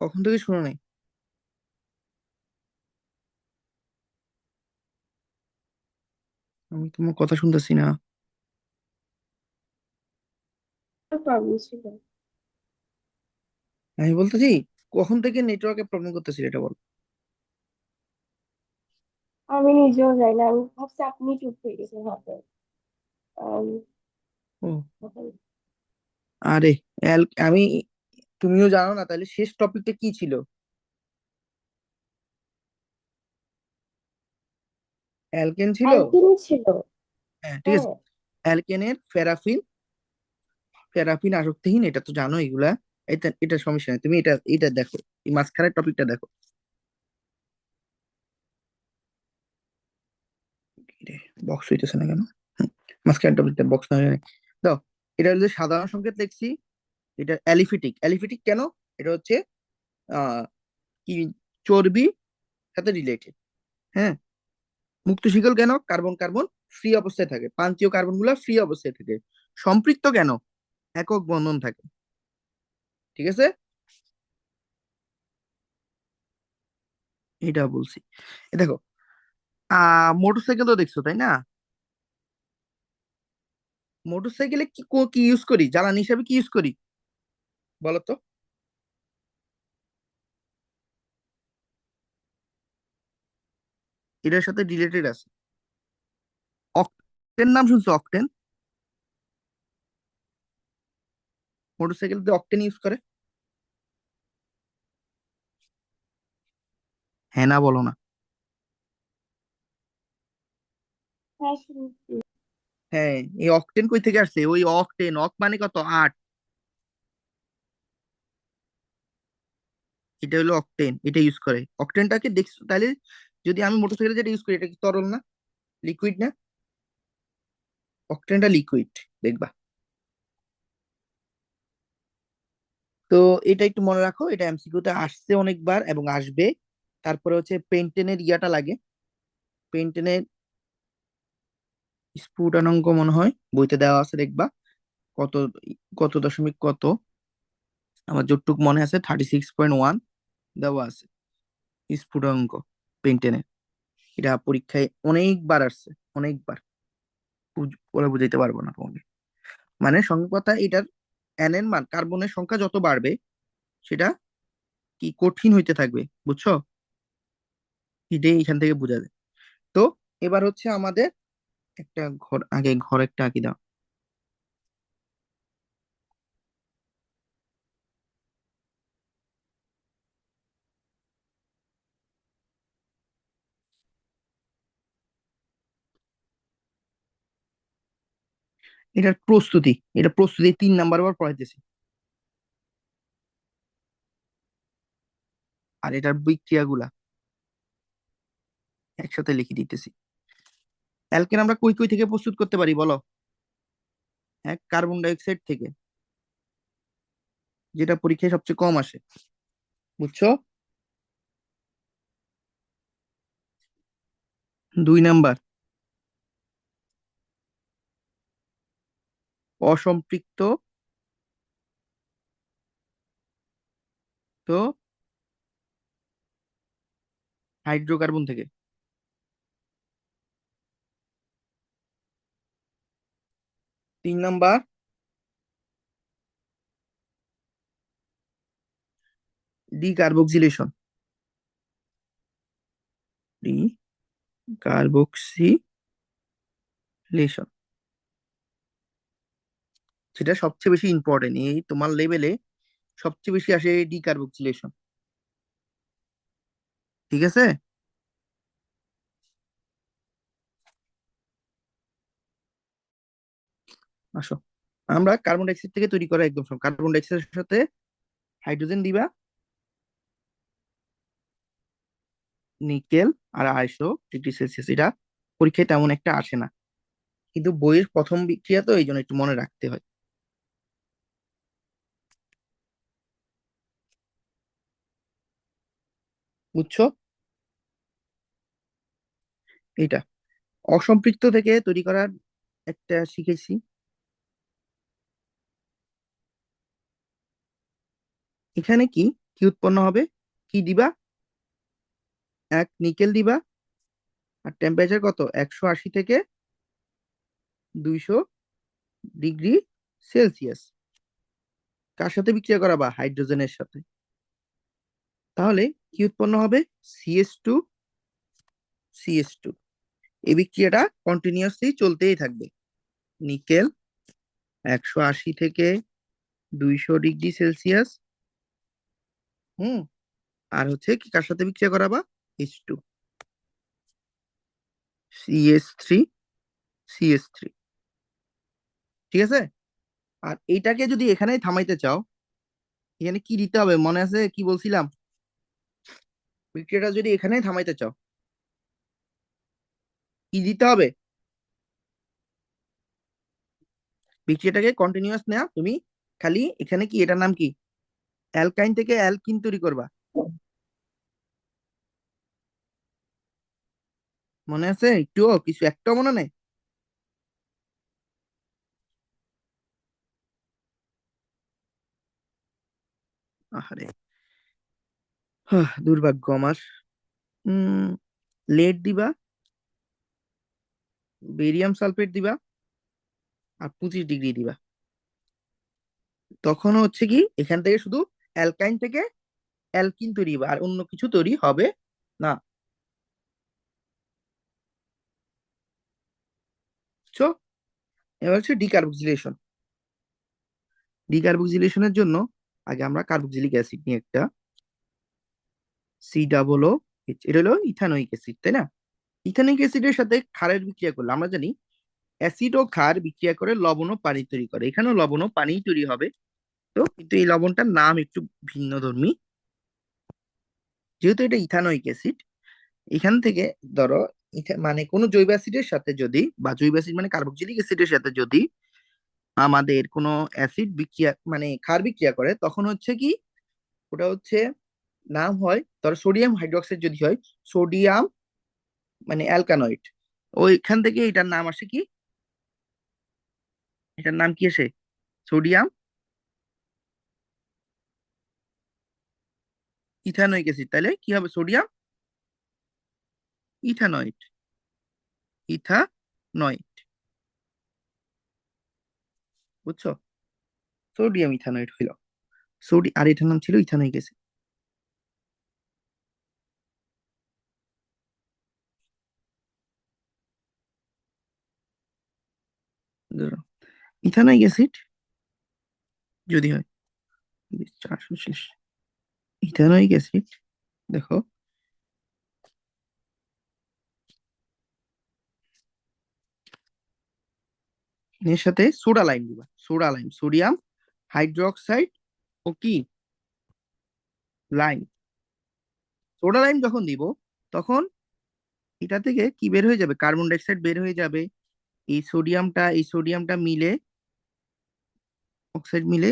A: কখন থেকে শুনো নাই? আমি তোমার কথা শুনতেছি না।
B: প্রবলেম ছিল।
A: আমি বলতেছি, কখন থেকে নেটওয়ার্কের প্রবলেম করতেছিল এটা বল।
B: আমি নিজেও যাই না, আমি ভাবছি আপনি চুপ হয়ে গেছেন হয়তো। আম,
A: ও, আরে, আমি, তুমিও জানো না তাহলে শেষ টপিকটা কি ছিল? অ্যালকেন ছিল।
B: একদিনই ছিল।
A: হ্যাঁ, ঠিক আছে।
B: হ্যাঁ।
A: অ্যালকেনের প্যারাফিন, প্যারাফিন আসক্তিহীন, এটা তো জানো এগুলা। এটা সমস্যা নেই, তুমি এটা এটা দেখো, এই মাঝখানের টপিকটা দেখো। বক্স হইতেছে না কেন? মাঝখানের টপিকটা বক্স না হয়ে দাও। এটা হচ্ছে সাধারণ সংকেত লিখছি। এটা অ্যালিফিটিক। অ্যালিফিটিক কেন? এটা হচ্ছে আহ কি, চর্বি সাথে রিলেটেড। হ্যাঁ। মুক্ত শিকল কেন? কার্বন কার্বন ফ্রি অবস্থায় থাকে, প্রান্তীয় কার্বন গুলা ফ্রি অবস্থায় থাকে। সম্পৃক্ত কেন? একক বন্ধন থাকে। ঠিক আছে, এটা বলছি। দেখো, মোটরসাইকেল তো দেখছো তাই না? মোটরসাইকেলে কি ইউজ করি, জ্বালানি হিসাবে কি ইউজ করি বলো তো? এটার সাথে রিলেটেড আছে। অকটেন নাম শুনছো? অকটেন। মোটরসাইকেল দিয়ে অকটেন ইউজ করে। হ্যাঁ না বলো না।
B: হ্যাঁ, শুনছি।
A: হ্যাঁ, এই অকটেন কই থেকে আসছে? ওই অকটেন, অক মানে কত, 8। এটা হলো অকটেন, এটা ইউজ করে। অকটেনটাকে দেখছো তাহলে? যদি আমি মোটরসাইকেল যেটা ইউজ করি, এটা কি তরল না, লিকুইড না? অকটেনটা লিকুইড, দেখবা। তো এটা একটু মনে রাখো, এটা এমসিকিউ তে আসছে অনেকবার এবং আসবে। তারপরে হচ্ছে পেন্টেনের ইয়াটা লাগে। পেন্টেনের স্ফুটনাঙ্ক মনে হয় বইতে দেওয়া আছে, দেখবা। কত, কত দশমিক কত, আমার যতটুক মনে আছে 36.1 দেওয়া আছে স্ফুটনাঙ্ক পেন্টেনের। এটা পরীক্ষায় অনেকবার আসছে, অনেকবার। বলে বুঝাইতে পারবো না তোমাকে। মানে সঙ্গে কথা, এটার এন এর মান, কার্বনের সংখ্যা যত বাড়বে সেটা কি কঠিন হইতে থাকবে, বুঝছো? এটাই এখান থেকে বোঝা যায়। তো এবার হচ্ছে আমাদের একটা ঘর, আগে ঘর একটা আঁকি দাও। এটার প্রস্তুতি, এটা প্রস্তুতি 3 নাম্বার বার পড়াইতেছি। আর এটার বিক্রিয়াগুলা একসাথে লিখে দিতেছি। অ্যালকেন আমরা কই কই থেকে প্রস্তুত করতে পারি বলো? এক, কার্বন ডাই অক্সাইড থেকে, যেটা পরীক্ষায় সবচেয়ে কম আসে, বুঝছো? 2 নাম্বার, অসম্পৃক্ত তো হাইড্রোকার্বন থেকে। 3 নাম্বার, ডিকার্বক্সিলেশন। ডিকার্বক্সিলেশন, সেটা সবচেয়ে বেশি ইম্পর্টেন্ট, এই তোমার লেভেলে সবচেয়ে বেশি আসে ডিকার্বক্সিলেশন। ঠিক আছে, আসো। আমরা কার্বন ডাইঅক্সাইড থেকে তৈরি করা একদম সব, কার্বন ডাইঅক্সাইডের সাথে হাইড্রোজেন দিবা, নিকেল আর 250 ডিগ্রি সেলসিয়াস। এটা পরীক্ষায় তেমন একটা আসে না, কিন্তু বইয়ের প্রথম বিক্রিয়া তো, এই জন্য একটু মনে রাখতে হয়, বুঝছো? এটা অসম্পৃক্ত থেকে তৈরি করার একটা শিখেছি। এখানে কি কি উৎপন্ন হবে, কি দিবা? এক, নিকেল দিবা। আর টেম্পারেচার কত, 180 থেকে 200 ডিগ্রি সেলসিয়াস। কার সাথে বিক্রিয়া করাবা? হাইড্রোজেনের সাথে। তাহলে কি উৎপন্ন হবে? CS two, CS two. এই বিক্রিয়াটা কন্টিনিউয়াসলি চলতেই থাকবে। নিকেল 180 থেকে 200 ডিগ্রি সেলসিয়াস। হুম। আর হচ্ছে কি কার সাথে বিক্রিয়া করাবা? H two, CS three. ঠিক আছে। আর এইটাকে যদি এখানেই থামাইতে চাও, এখানে কি দিতে হবে মনে আছে কি বলছিলাম? বিক্রিয়াটা যদি এখানেই থামাইতে চাও, কি দিতে হবে? বিক্রিয়াটাকে কন্টিনিউয়াস নেয়া তুমি, খালি এখানে কি, এটার নাম কি, অ্যালকাইন থেকে অ্যালকিন তৈরি করবা। মনে আছে একটুও, কিছু একটা মনে নেই? আহারে, দুর্ভাগ্য আমার। উম লেড দিবা, বেরিয়াম সালফেট দিবা, আর 25 ডিগ্রি দিবা। তখন হচ্ছে কি এখান থেকে শুধু অ্যালকাইন থেকে অ্যালকিন তৈরি হবে, আর অন্য কিছু তৈরি হবে না। বুঝছো? এবার হচ্ছে ডিকার্বক্সিলেশন। ডিকার্বক্সিলেশনের জন্য আগে আমরা কার্বক্সিলিক অ্যাসিড নিয়ে একটা C, এটা হলো ইথানোয়িক অ্যাসিড, তাই না? ইথানোয়িক অ্যাসিডের সাথে ক্ষারের বিক্রিয়া করলে আমরা জানি অ্যাসিড ও ক্ষার বিক্রিয়া করে লবণ ও পানি তৈরি করে, এখানেও লবণ ও পানি তৈরি হবে। তো কিন্তু এই লবণটার নাম একটু ভিন্নধর্মী, যেহেতু এটা ইথানোয়িক অ্যাসিড। এখান থেকে ধরো মানে কোনো জৈব অ্যাসিডের সাথে যদি, বা জৈব অ্যাসিড মানে কার্বক্সিলিক অ্যাসিডের সাথে যদি আমাদের কোনো অ্যাসিড বিক্রিয়া মানে ক্ষার বিক্রিয়া করে, তখন হচ্ছে কি ওটা হচ্ছে নাম হয়, ধরো সোডিয়াম হাইড্রোক্সাইড যদি হয়, সোডিয়াম মানে অ্যালকানয়েড, ওইখান থেকে এটার নাম আসে কি, এটার নাম কি আসে? Sodium ethanoic acid. তাহলে কি হবে? Sodium ethanoate, ethanoate. বুঝছো? সোডিয়াম ইথানয়েড হইল আর এটার নাম ছিল ইথানোয়িক অ্যাসিড। ইথানোয়িক অ্যাসিড যদি হয়, 400 শেষ। ইথানোয়িক অ্যাসিড, দেখো, এর সাথে সোডা লাইম দিবা, সোডা লাইম, সোডিয়াম হাইড্রোক্সাইড ও কি লাইম। সোডা লাইম যখন দিব, তখন এটা থেকে কি বের হয়ে যাবে? কার্বন ডাইঅক্সাইড বের হয়ে যাবে। এই সোডিয়ামটা মিলে, অক্সাইড মিলে,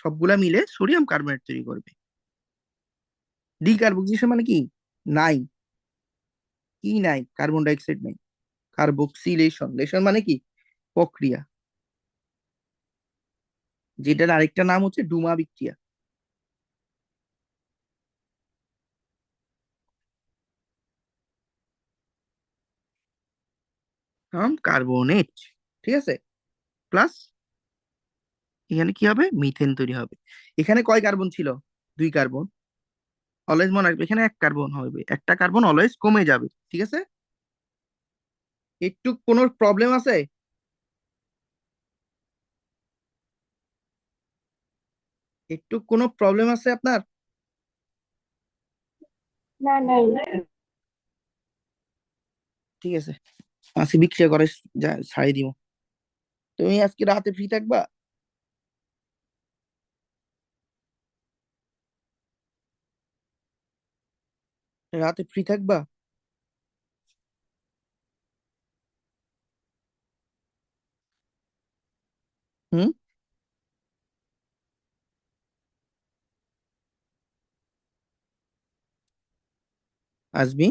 A: সবগুলা মিলে সোডিয়াম কার্বনেট তৈরি করবে। ডিকার্বক্সিলেশন মানে কি? নাই, কি নাই? কার্বন ডাইঅক্সাইড নাই। কার্বক্সিলেশন, লেশন মানে কি? প্রক্রিয়া, যেটার আরেকটা নাম হচ্ছে ডুমা বিক্রিয়া। কার্বনেট, ঠিক আছে, প্লাস এখানে কি হবে? মিথেন তৈরি হবে। এখানে কয় কার্বন ছিল? 2 কার্বন। অলওয়েজ মনে রাখবে এখানে 1 কার্বন হবে, একটা কার্বন অলওয়েজ কমে যাবে, ঠিক আছে? একটু কোনো প্রবলেম আছে? একটু কোনো প্রবলেম আছে আপনার?
B: না নাই।
A: ঠিক আছে, আসি বিক্রিয়া করে যা ছাড়ি দিব। তুমি আজকে রাতে ফ্রি থাকবা? রাতে ফ্রি থাকবা? হুম? আসবি?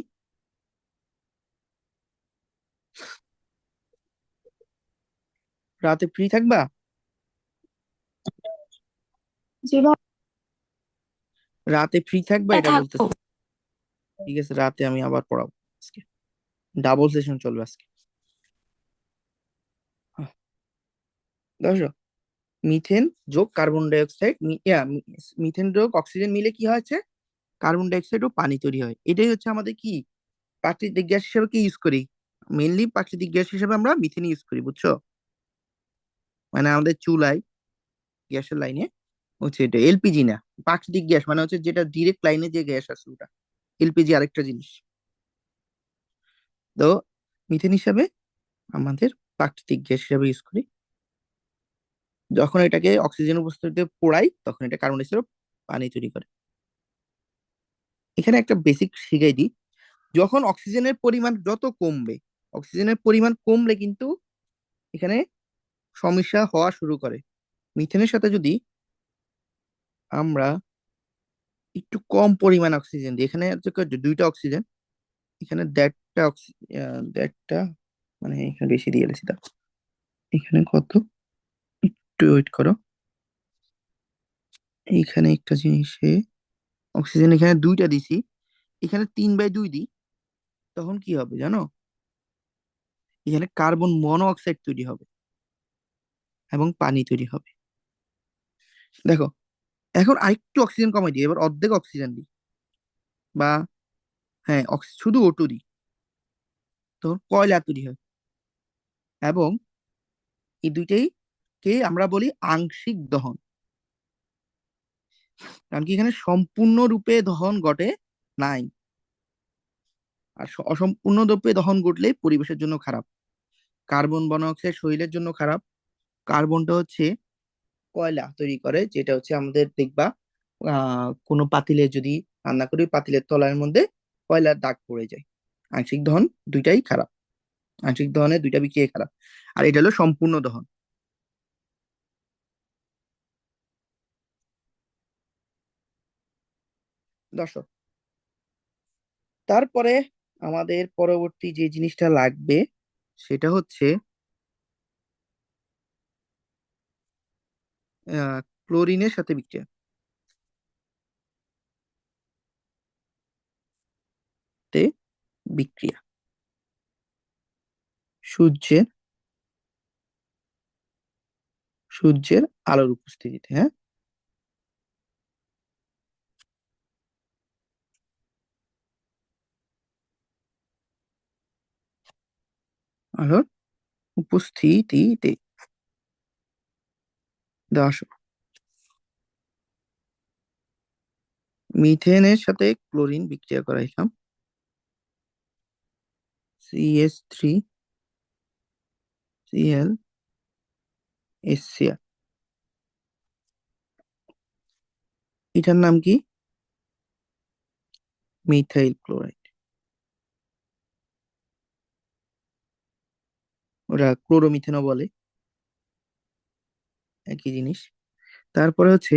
A: রাতে ফ্রি থাকবা?
B: যেভাবে
A: রাতে ফ্রি থাকবা এটা
B: থাকবো।
A: বলতেছি। ঠিক আছে, রাতে আমি আবার পড়াবো আজকে, ডাবল সেশন চলবে আজকে। আহ, বুঝছো? মিথেন যোগ কার্বন ডাই অক্সাইড, মিথেন যোগ অক্সিজেন মিলে কি হয়েছে? কার্বন ডাই অক্সাইড ও পানি তৈরি হয়। এটাই হচ্ছে আমাদের কি প্রাকৃতিক গ্যাস হিসেবে কি ইউজ করি। মেইনলি প্রাকৃতিক গ্যাস হিসেবে আমরা মিথেন ইউজ করি, বুঝছো? মানে আমাদের চুলায়, গ্যাসের লাইনে হচ্ছে এটা এলপিজি না। প্রাকৃতিক গ্যাস মানে হচ্ছে যেটা ডিরেক্ট লাইনে যে গ্যাস আছে ওটা। এলপিজি আরেকটা জিনিস। তো মিথেন হিসাবে আমাদের প্রাকৃতিক গ্যাস হিসাবে ইউজ করি। যখন এটাকে অক্সিজেন উপস্থিতিতে পোড়াই, তখন এটা কার্বন ডাই অক্সাইড ও পানি তৈরি করে। এখানে একটা বেসিক শিখাই দিই, যখন অক্সিজেনের পরিমাণ যত কমবে, অক্সিজেনের পরিমাণ কমলে কিন্তু এখানে সমস্যা হওয়া শুরু করে। মিথেনের সাথে যদি আমরা একটু কম পরিমাণ অক্সিজেন দিই, এখানে হচ্ছে 2টা অক্সিজেন, এখানে 1.5টা, মানে এখানে বেশি দিয়ে গেছি, দাও। এখানে কত, একটু ওয়েট করো, এইখানে একটা জিনিসে অক্সিজেন এখানে দুইটা দিছি, এখানে 3/2 দিই, তখন কি হবে জানো? এখানে কার্বন মনোঅক্সাইড তৈরি হবে এবং পানি তৈরি হবে। দেখো, এখন আরেকটু অক্সিজেন কমাই দিই, এবার অর্ধেক অক্সিজেন দিই, বা হ্যাঁ শুধু O2 দিই, তখন কয়লা তৈরি হয়। এবং এই দুইটাই কে আমরা বলি আংশিক দহন, কারণ কি এখানে সম্পূর্ণরূপে দহন ঘটে নাই। আর অসম্পূর্ণ রূপে দহন ঘটলে পরিবেশের জন্য খারাপ। কার্বন মনোঅক্সাইড শরীরের জন্য খারাপ। কার্বনটা হচ্ছে কয়লা তৈরি করে, যেটা হচ্ছে আমাদের দেখবা কোনো পাতিলে যদি রান্না করি, পাতিলের তলার মধ্যে কয়লার দাগ পড়ে যায়। আংশিক দহন দুইটাই খারাপ, আংশিক দহনের দুইটা বিক্রিয়া খারাপ। আর এটা হলো সম্পূর্ণ দহন। দর্শক, তারপরে আমাদের পরবর্তী যে জিনিসটা লাগবে সেটা হচ্ছে ক্লোরিনের সাথে বিক্রিয়া। তে বিক্রিয়া সূর্যের সূর্যের আলোর উপস্থিতিতে, হ্যাঁ, আলোর উপস্থিতিতে। দর্শক, মিথেনের সাথে ক্লোরিন বিক্রিয়া করাইলাম, CH3Cl HCl, এটার নাম কি? Methyl chloride. ওরা ক্লোরোমিথেনও বলে, একই জিনিস। তারপরে হচ্ছে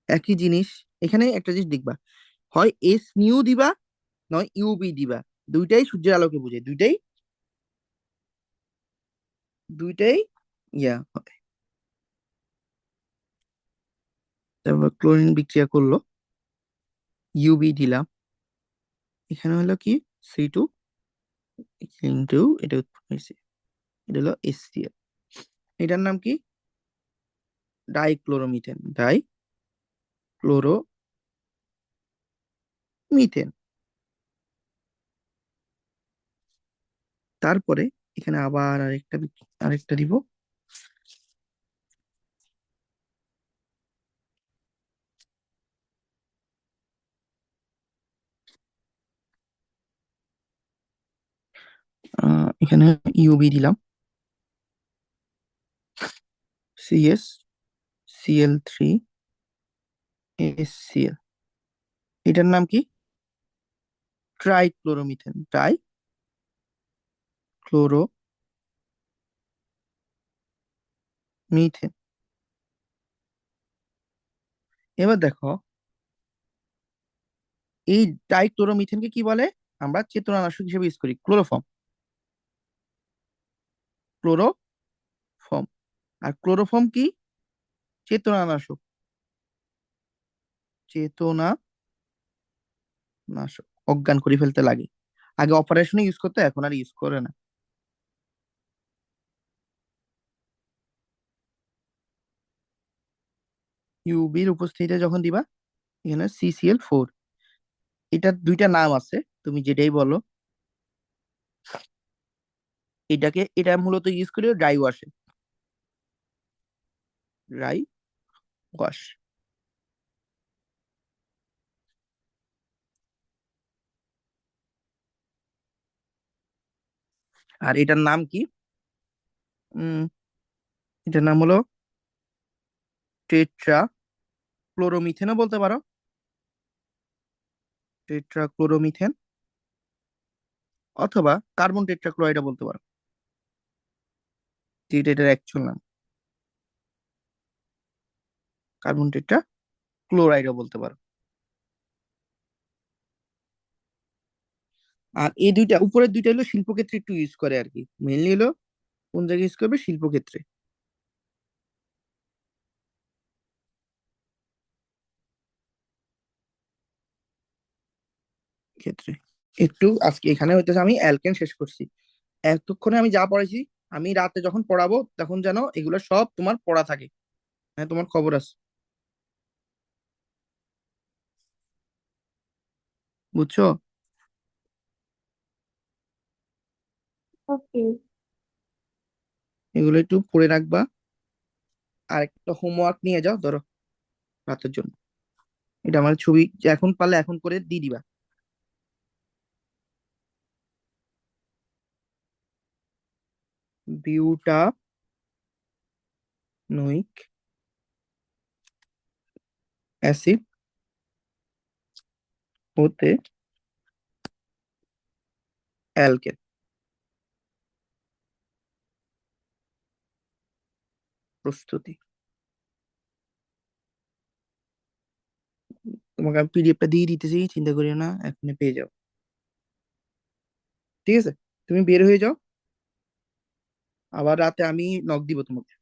A: একই জিনিস, এখানে একটা জিনিস দেখবা, হয় S নিউ দিবা, নয় ইউবি দিবা। দুইটাই সূর্যের আলোকে বুঝে, দুইটাই দুইটাই হয়। তারপর ক্লোরিন বিক্রিয়া করলো, ইউবি দিলাম, এখানে হলো কি C2 কিন্তু এটা উৎপন্ন হয়েছে, এটা হলো HCl। এটার নাম কি? Dichloromethane, dichloromethane. তারপরে এখানে আবার আরেকটা দিব, এখানে ইউবি দিলাম, CH3Cl, এটার নাম কি? Trichloromethane, methane. এবার দেখো, এই ডাইক্লোরোমিথেনকে কি বলে? আমরা চেতনানাশক হিসেবে ইউজ করি, ক্লোরোফর্ম। আর ক্লোরোফর্ম কি? চেতনানাশক, চেতনানাশক, অজ্ঞান করে ফেলতে লাগে। আগে অপারেশনে ইউজ করতে, এখন আর ইউজ করে না। ইউবির উপস্থিতিতে যখন দিবা, এখানে CCl4, এটার দুইটা নাম আছে, তুমি যেটাই বলো। এটা মূলত ইউজ করি ড্রাই ওয়াশে, ড্রাই ওয়াশ। আর এটার নাম কি? উম এটার নাম হলো টেট্রা ক্লোরোমিথেনও বলতে পারো, টেট্রাক্লোরোমিথেন, অথবা কার্বন টেট্রাক্লোরাইডও বলতে পারো, যেটা এটার অ্যাকচুয়াল নাম। কার্বন টেট্রাক্লোরাইডও বলতে পারো। আর এই দুইটা উপরের দুইটা হলো শিল্পক্ষেত্রে একটু ইউজ করে আর কি, মেইনলি হলো কোন জায়গায় ইউজ করবে? শিল্পক্ষেত্রে। ক্ষেত্রে একটু আজকে এখানে হইতেছে আমি অ্যালকেন শেষ করছি। এতক্ষণে আমি যা পড়াইছি, আমি রাতে যখন পড়াবো তখন যেন এগুলো সব তোমার পড়া থাকে। হ্যাঁ, তোমার খবর আছে। বুঝছো?
B: ওকে।
A: এগুলো একটু পড়ে রাখবা। আর একটা হোমওয়ার্ক নিয়ে যাও ধরো রাতের জন্য। এটা আমার ছবি যে এখন পারলে এখন করে দিয়ে দিবা। বিউটানোইক অ্যাসিড হতে অ্যালকেন প্রস্তুতি। তোমাকে আমি পিডিএফটা দিয়ে দিতেছি, চিন্তা করিও না, এখনই পেয়ে যাও। ঠিক আছে, তুমি বের হয়ে যাও, আবার রাতে আমি নক দিব তোমাকে।